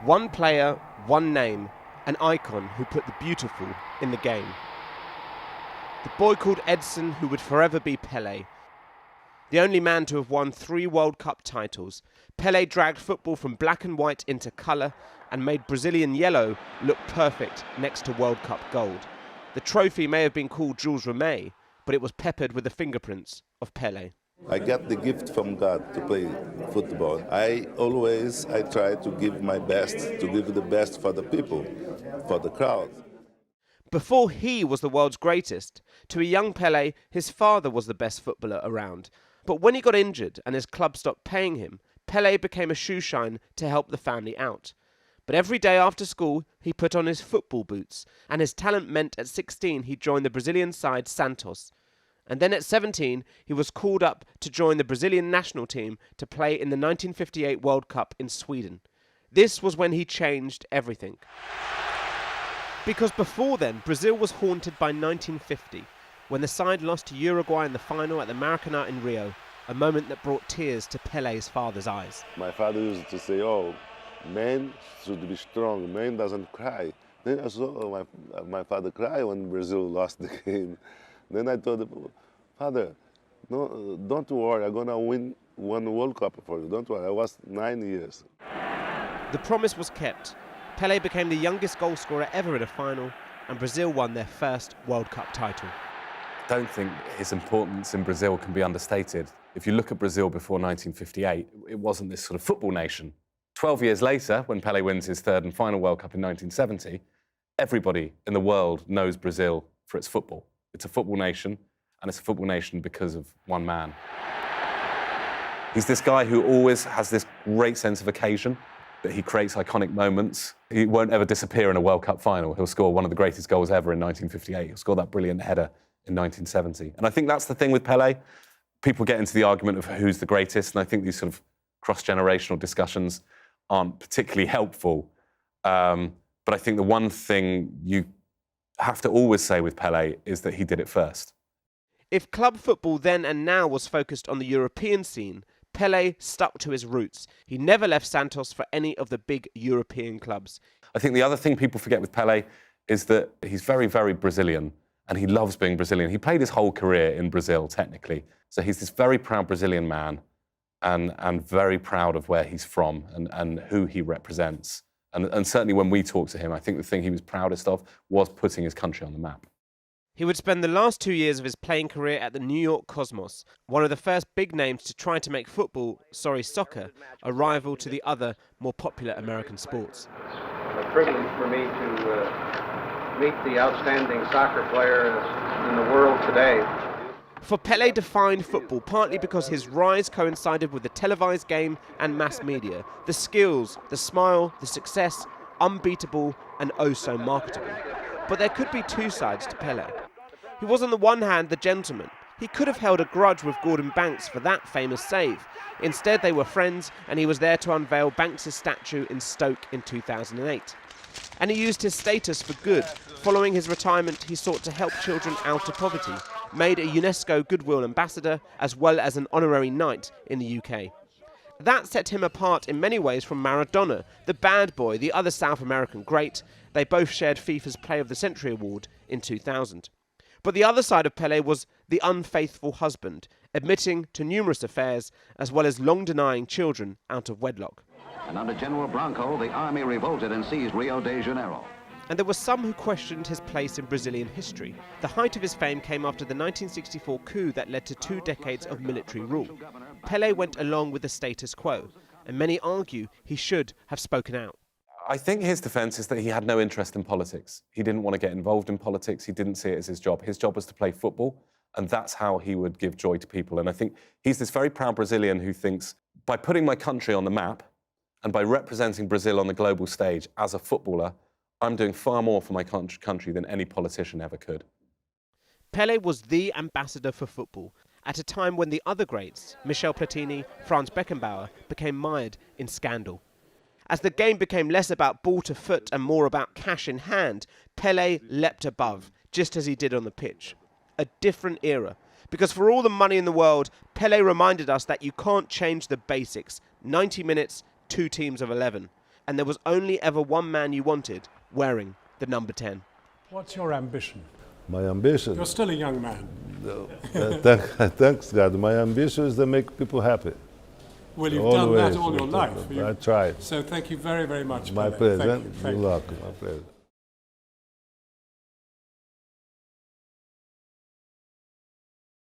One player, one name, an icon who put the beautiful in the game. The boy called Edson who would forever be Pelé. The only man to have won 3 World Cup titles, Pelé dragged football from black and white into colour and made Brazilian yellow look perfect next to World Cup gold. The trophy may have been called Jules Rimet, but it was peppered with the fingerprints of Pelé. I got the gift from God to play football. I try to give my best, to give the best for the people, for the crowd. Before he was the world's greatest, to a young Pelé, his father was the best footballer around. But when he got injured and his club stopped paying him, Pelé became a shoeshine to help the family out. But every day after school, he put on his football boots, and his talent meant at 16 he joined the Brazilian side Santos. And then at 17, he was called up to join the Brazilian national team to play in the 1958 World Cup in Sweden. This was when he changed everything. Because before then, Brazil was haunted by 1950, when the side lost to Uruguay in the final at the Maracanã in Rio, a moment that brought tears to Pelé's father's eyes. My father used to say, "Oh, man should be strong, man doesn't cry." Then I saw my father cry when Brazil lost the game. Then I told him, "Father, no, don't worry, I'm going to win 1 World Cup for you, don't worry." I was 9 years. The promise was kept. Pelé became the youngest goalscorer ever in a final, and Brazil won their first World Cup title. I don't think his importance in Brazil can be understated. If you look at Brazil before 1958, it wasn't this sort of football nation. 12 years later, when Pelé wins his 3rd and final World Cup in 1970, everybody in the world knows Brazil for its football. It's a football nation, and it's a football nation because of one man. He's this guy who always has this great sense of occasion, that he creates iconic moments. He won't ever disappear in a World Cup final. He'll score one of the greatest goals ever in 1958. He'll score that brilliant header in 1970. And I think that's the thing with Pelé. People get into the argument of who's the greatest, and I think these sort of cross-generational discussions aren't particularly helpful. But I think the one thing you have to always say with Pelé is that he did it first. If club football then and now was focused on the European scene, Pelé stuck to his roots. He never left Santos for any of the big European clubs. I think the other thing people forget with Pelé is that he's very, very Brazilian, and he loves being Brazilian. He played his whole career in Brazil, technically. So he's this very proud Brazilian man and very proud of where he's from and who he represents. And certainly when we talk to him, I think the thing he was proudest of was putting his country on the map. He would spend the last 2 years of his playing career at the New York Cosmos, one of the first big names to try to make soccer, a rival to the other, more popular American sports. A privilege for me to meet the outstanding soccer players in the world today. For Pelé defined football partly because his rise coincided with the televised game and mass media. The skills, the smile, the success, unbeatable and oh so marketable. But there could be 2 sides to Pelé. He was on the one hand the gentleman. He could have held a grudge with Gordon Banks for that famous save. Instead they were friends, and he was there to unveil Banks' statue in Stoke in 2008. And he used his status for good. Following his retirement, he sought to help children out of poverty, made a UNESCO Goodwill Ambassador, as well as an honorary knight in the UK. That set him apart in many ways from Maradona, the bad boy, the other South American great. They both shared FIFA's Player of the Century award in 2000. But the other side of Pelé was the unfaithful husband, admitting to numerous affairs, as well as long denying children out of wedlock. And under General Branco, the army revolted and seized Rio de Janeiro. And there were some who questioned his place in Brazilian history. The height of his fame came after the 1964 coup that led to 2 decades of military rule. Pelé went along with the status quo, and many argue he should have spoken out. I think his defence is that he had no interest in politics. He didn't want to get involved in politics. He didn't see it as his job. His job was to play football, and that's how he would give joy to people. And I think he's this very proud Brazilian who thinks, by putting my country on the map and by representing Brazil on the global stage as a footballer, I'm doing far more for my country than any politician ever could. Pelé was the ambassador for football at a time when the other greats, Michel Platini, Franz Beckenbauer, became mired in scandal. As the game became less about ball to foot and more about cash in hand, Pelé leapt above, just as he did on the pitch. A different era. Because for all the money in the world, Pelé reminded us that you can't change the basics. 90 minutes, 2 teams of 11. and there was only ever one man you wanted wearing the number 10. What's your ambition? My ambition. You're still a young man. Thanks God. My ambition is to make people happy. Well, you've done that Always. all your life. I tried. So thank you very, very much. My Pelé. pleasure. Thank you. Good Thank you. luck. My pleasure.